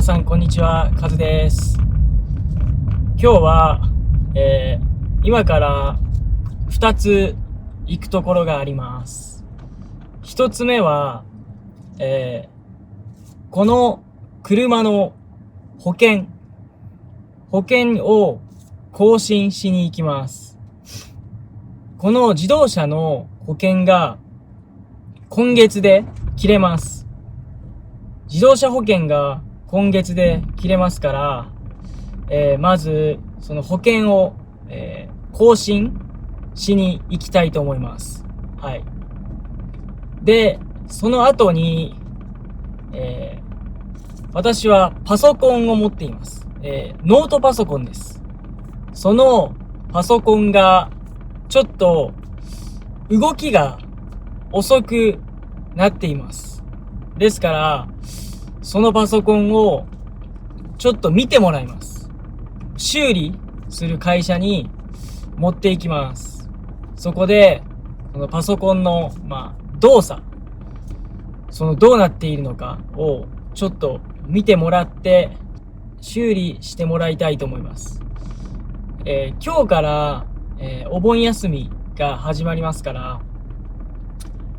皆さんこんにちは、カズです。今日は、今から2つ行くところがあります。1つ目は、この車の保険を更新しに行きます。この自動車の保険が今月で切れます。自動車保険が今月で切れますから、まずその保険を、更新しに行きたいと思います。はい。で、その後に、私はパソコンを持っています。ノートパソコンです。そのパソコンがちょっと動きが遅くなっています。ですから、そのパソコンをちょっと見てもらいます。修理する会社に持っていきます。そこで、このパソコンの、動作、どうなっているのかをちょっと見てもらって修理してもらいたいと思います。今日から、お盆休みが始まりますから、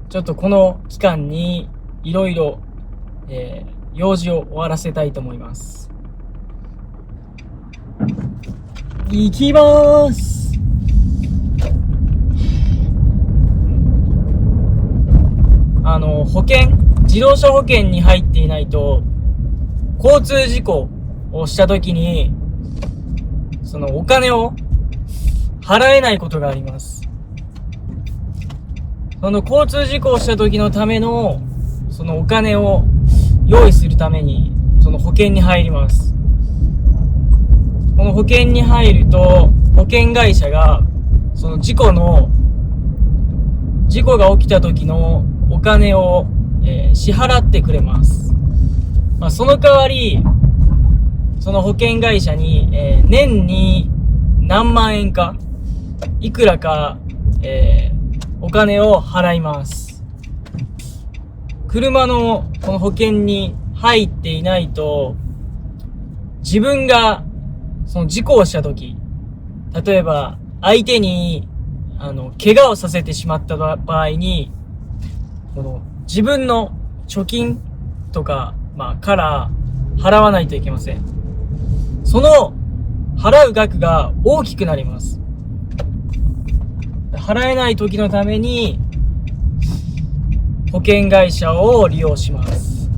ちょっとこの期間にいろいろ用事を終わらせたいと思います。行きまーす。自動車保険に入っていないと、交通事故をしたときに、そのお金を払えないことがあります。その交通事故をした時のための、そのお金を用意するために、その保険に入ります。この保険に入ると、保険会社が、その事故が起きた時のお金を、支払ってくれます。その代わり、その保険会社に、年に何万円か、いくらか、お金を払います。車のこの保険に入っていないと、自分がその事故をしたとき、例えば相手に怪我をさせてしまった場合に、この自分の貯金とか、から払わないといけません。その払う額が大きくなります。払えない時のために保険会社を利用します。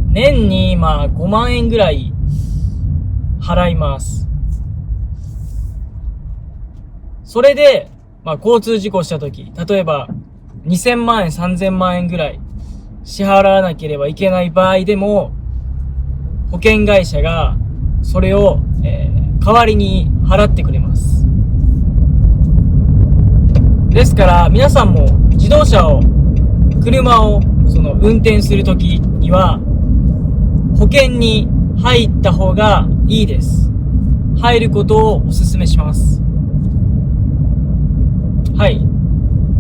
年に5万円ぐらい払います。それで、交通事故した時、例えば2000万円、3000万円ぐらい支払わなければいけない場合でも、保険会社がそれを、代わりに払ってくれます。ですから皆さんも車を運転するときには保険に入った方がいいです。入ることをお勧めします。はい。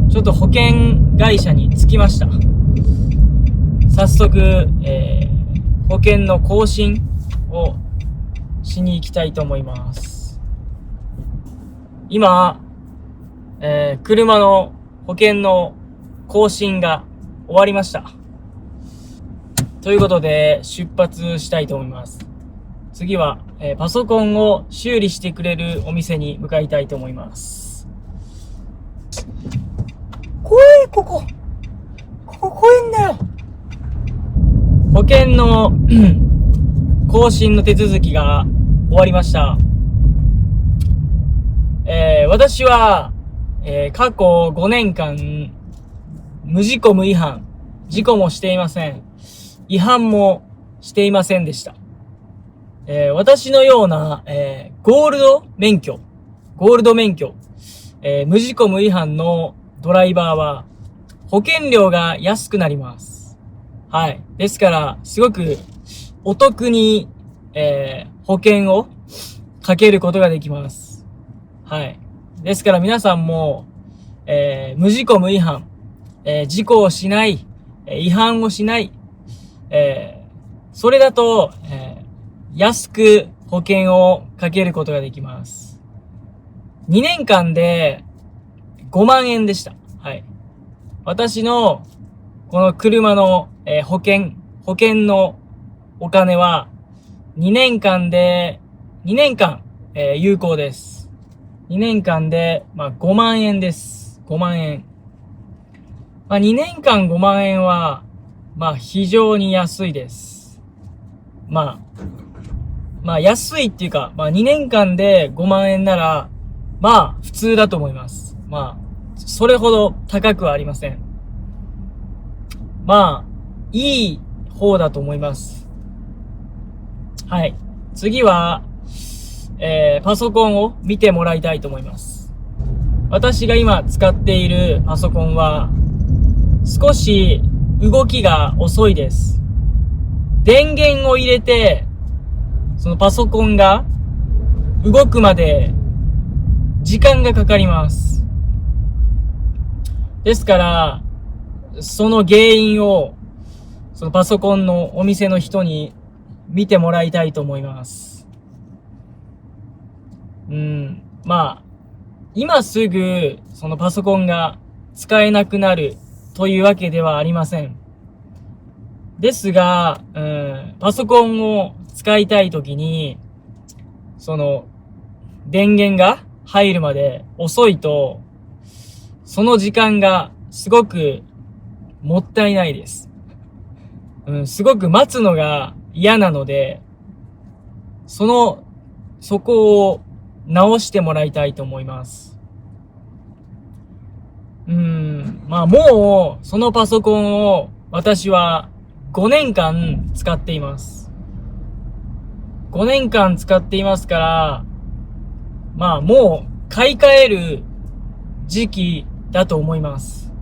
ちょっと保険会社に着きました。早速、保険の更新をしに行きたいと思います。今、車の保険の更新が終わりました。ということで出発したいと思います。次は、パソコンを修理してくれるお店に向かいたいと思います。怖い、ここ怖いんだよ。保険の更新の手続きが終わりました。私は過去5年間、無事故無違反、事故もしていません。違反もしていませんでした。私のような、ゴールド免許、無事故無違反のドライバーは、保険料が安くなります。はい。ですから、すごくお得に、保険をかけることができます。はい。ですから皆さんも、無事故無違反、事故をしない、違反をしない、それだと、安く保険をかけることができます。2年間で5万円でした。はい。私のこの車の、保険のお金は2年間、有効です。2年間で、5万円です。5万円。2年間5万円は、非常に安いです。安いっていうか、2年間で5万円なら、普通だと思います。それほど高くはありません。いい方だと思います。はい。次は、パソコンを見てもらいたいと思います。私が今使っているパソコンは、少し動きが遅いです。電源を入れて、そのパソコンが動くまで時間がかかります。ですから、その原因を、そのパソコンのお店の人に見てもらいたいと思います。今すぐ、そのパソコンが使えなくなるというわけではありません。ですが、パソコンを使いたいときに、その、電源が入るまで遅いと、その時間がすごくもったいないです。すごく待つのが嫌なので、そこを直してもらいたいと思います。もう、そのパソコンを私は5年間使っています。5年間使っていますから、もう買い替える時期だと思います。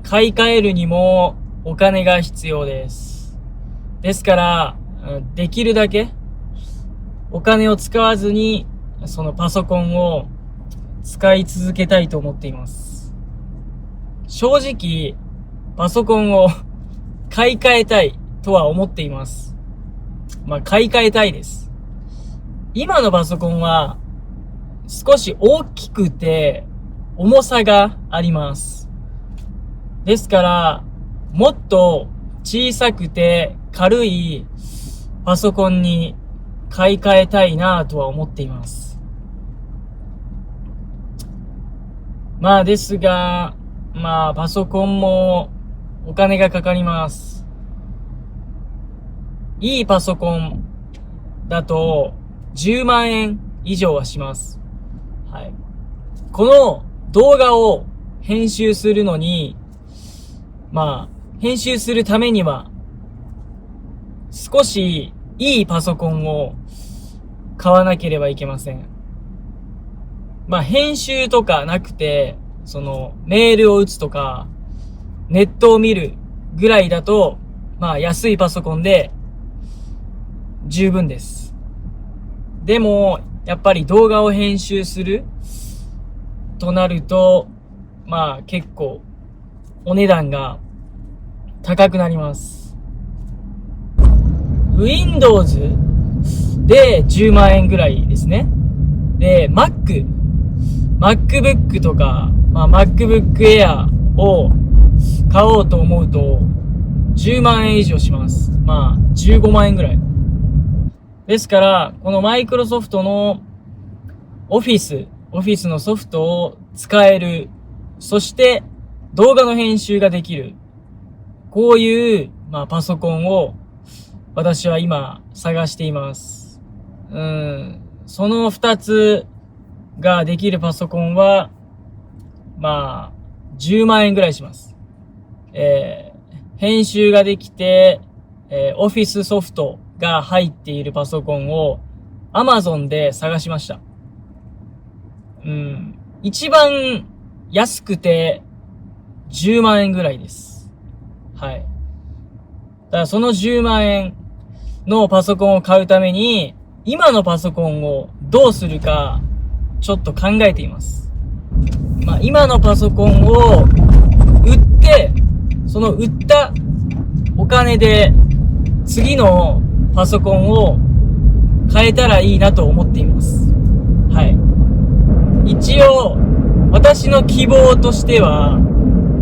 買い替えるにもお金が必要です。ですから、できるだけお金を使わずに、そのパソコンを使い続けたいと思っています。正直、パソコンを買い替えたいとは思っています。買い替えたいです。今のパソコンは少し大きくて重さがあります。ですから、もっと小さくて軽いパソコンに買い替えたいなとは思っています。ですが、パソコンもお金がかかります。いいパソコンだと10万円以上はします。はい。この動画を編集するのに、編集するためには、少しいいパソコンを買わなければいけません。編集とかなくて、そのメールを打つとか、ネットを見るぐらいだと、安いパソコンで十分です。でも、やっぱり動画を編集するとなると、結構お値段が高くなります。Windows で10万円ぐらいですね。で、MacBook とか、MacBook Air を買おうと思うと10万円以上します。15万円ぐらい。ですから、このマイクロソフトのオフィスのソフトを使える、そして動画の編集ができる、こういう、パソコンを私は今探しています。その2つができるパソコンは、10万円ぐらいします。編集ができて、オフィスソフトが入っているパソコンを Amazon で探しました。一番安くて10万円ぐらいです。はい。だからその10万円のパソコンを買うために、今のパソコンをどうするか、ちょっと考えています。今のパソコンを売って、その売ったお金で次のパソコンを買えたらいいなと思っています。はい。一応、私の希望としては、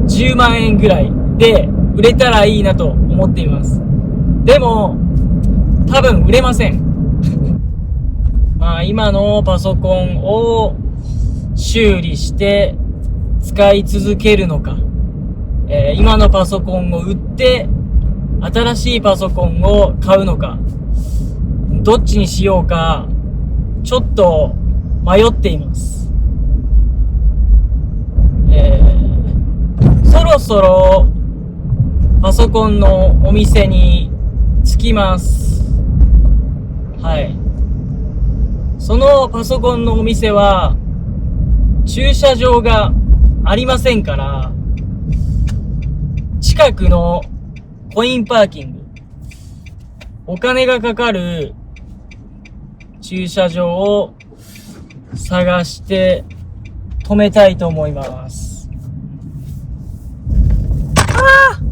10万円ぐらいで売れたらいいなと思っています。でも、多分売れません。まあ、今のパソコンを修理して使い続けるのか、今のパソコンを売って新しいパソコンを買うのか、どっちにしようかちょっと迷っています。そろそろパソコンのお店に着きます。はい。そのパソコンのお店は駐車場がありませんから、近くのコインパーキング、お金がかかる駐車場を探して止めたいと思います。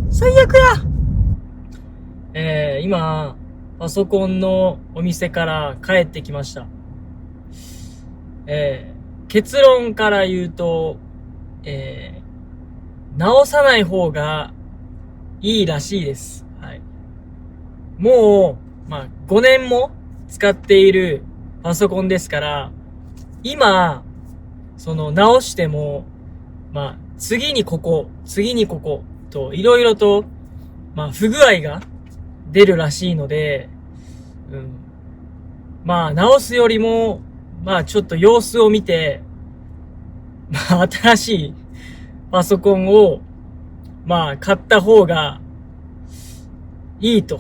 最悪や。今パソコンのお店から帰ってきました。結論から言うと、直さない方がいいらしいです。はい。もう、5年も使っているパソコンですから、今、直しても、次にここといろいろと、不具合が出るらしいので、直すよりも、ちょっと様子を見て、新しいパソコンを、買った方がいいと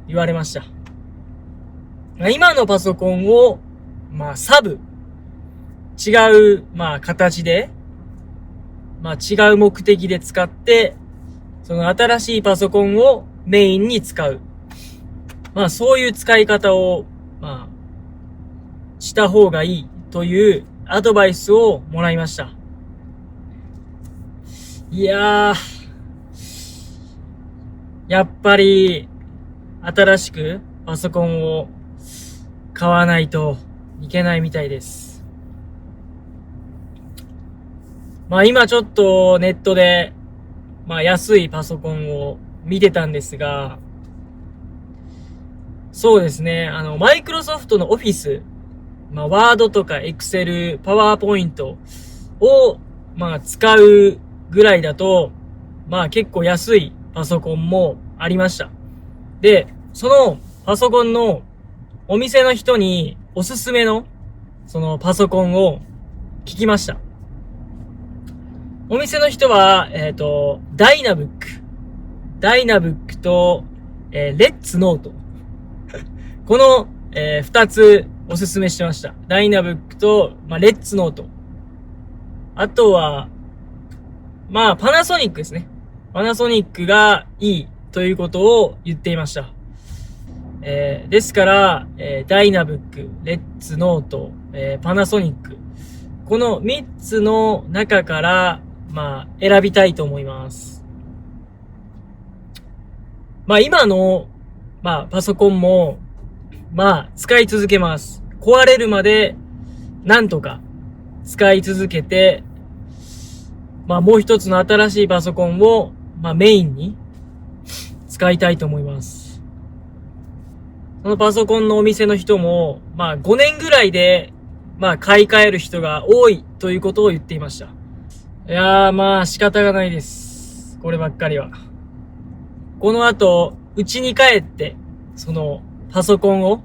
言われました。今のパソコンを、違う、形で、違う目的で使って、その新しいパソコンをメインに使う。そういう使い方を、した方がいいというアドバイスをもらいました。いやー、やっぱり、新しくパソコンを買わないといけないみたいです。今ちょっとネットで、安いパソコンを見てたんですが、そうですね、マイクロソフトのオフィス、ワードとかエクセル、パワーポイントを、使うぐらいだと、結構安いパソコンもありました。で、そのパソコンのお店の人におすすめのそのパソコンを聞きました。お店の人は、ダイナブックと、レッツノート。この、二つおすすめしてました。ダイナブックと、レッツノート。あとは、パナソニックですね。パナソニックがいいということを言っていました。ですから、ダイナブック、レッツノート、パナソニック。この3つの中から、選びたいと思います。今の、パソコンも、使い続けます。壊れるまで、なんとか、使い続けて、もう一つの新しいパソコンを、メインに、使いたいと思います。そのパソコンのお店の人も、5年ぐらいで、買い替える人が多いということを言っていました。いやー、仕方がないです。こればっかりは。この後、家に帰って、その、パソコンを、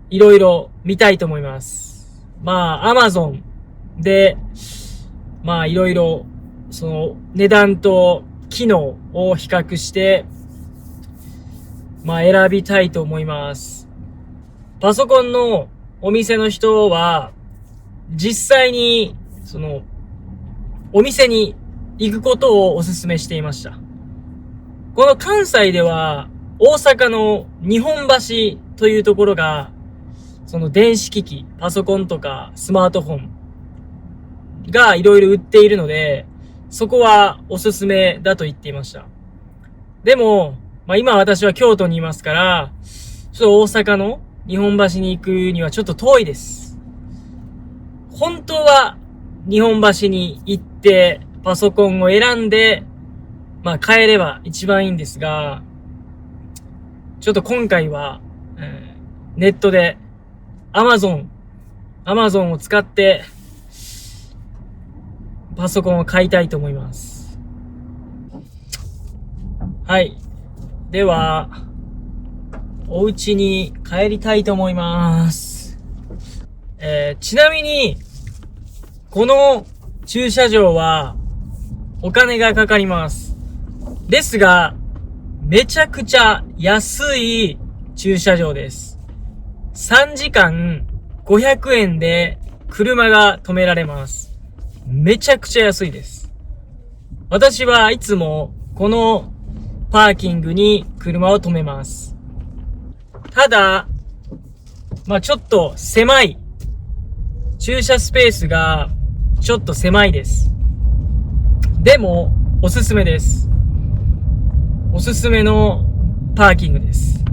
いろいろ見たいと思います。Amazon で、いろいろ、その、値段と機能を比較して、選びたいと思います。パソコンのお店の人は、実際に、その、お店に行くことをお勧めしていました。この関西では、大阪の日本橋というところが、その電子機器、パソコンとかスマートフォンがいろいろ売っているので、そこはおすすめだと言っていました。でも、今私は京都にいますから、ちょっと大阪の日本橋に行くにはちょっと遠いです。本当は日本橋に行ってパソコンを選んで、買えれば一番いいんですが、ちょっと今回は、ネットで Amazon を使ってパソコンを買いたいと思います。はい。では、お家に帰りたいと思います。ちなみに、この駐車場はお金がかかります。ですが、めちゃくちゃ安い駐車場です。3時間500円で車が止められます。めちゃくちゃ安いです。私はいつもこのパーキングに車を止めます。ただ、ちょっと狭い。駐車スペースがちょっと狭いです。でも、おすすめです。おすすめのパーキングです。